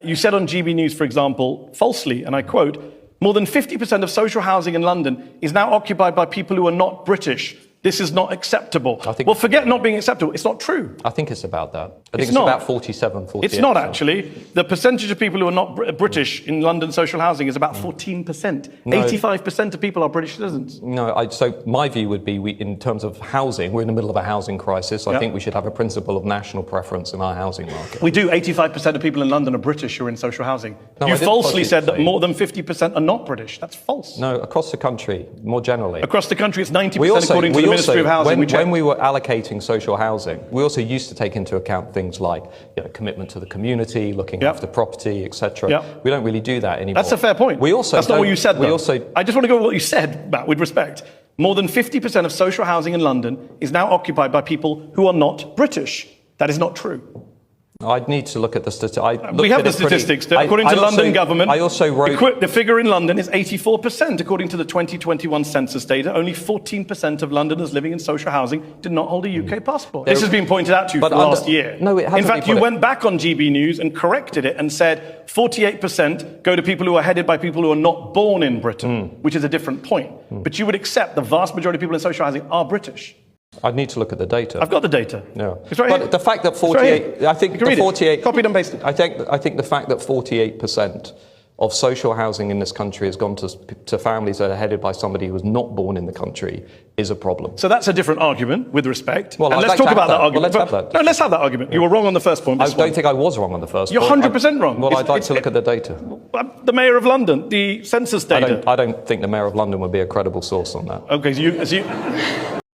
You said on GB News, for example, falsely, and I quote, "More than 50% of social housing in London is now occupied by people who are not British. This is not acceptable." Well, forget not being acceptable. It's not true. I think it's about that. I think it's about 47, 48%. It's not, actually. The percentage of people who are not British in London social housing is about 14%. No. 85% of people are British citizens. No, so my view would be, in terms of housing, we're in the middle of a housing crisis. I think we should have a principle of national preference in our housing market. We do. 85% of people in London are British who are in social housing. No, you falsely said that more than 50% are not British. That's false. No, across the country, more generally. Across the country, it's 90% according to the Ministry of Housing. When we were allocating social housing, we also used to take into account things like commitment to the community, looking after property, etc. We don't really do that anymore. That's a fair point. That's not what you said, though. I just want to go with what you said, Matt, with respect. More than 50% of social housing in London is now occupied by people who are not British. That is not true. I'd need to look at the statistics. We have the statistics. According to London government, I also wrote the figure in London is 84%. According to the 2021 census data, only 14% of Londoners living in social housing did not hold a UK passport. This has been pointed out to you for the last year. No, it hasn't. In fact, you went back on GB News and corrected it and said 48% go to people who are headed by people who are not born in Britain, which is a different point. But you would accept the vast majority of people in social housing are British. I'd need to look at the data. I've got the data. No. It's right but here. the fact that 48, I think the 48, copied and pasted. I think the fact that 48% of social housing in this country has gone to families that are headed by somebody who was not born in the country is a problem. So that's a different argument, with respect. Well, and let's talk about that argument. Well, let's have that. No, let's have that argument. You were wrong on the first point. I don't think I was wrong on the first point. You're 100% wrong. Well, I'd like to look at the data. The Mayor of London, the census data. I don't think the Mayor of London would be a credible source on that. Okay, so you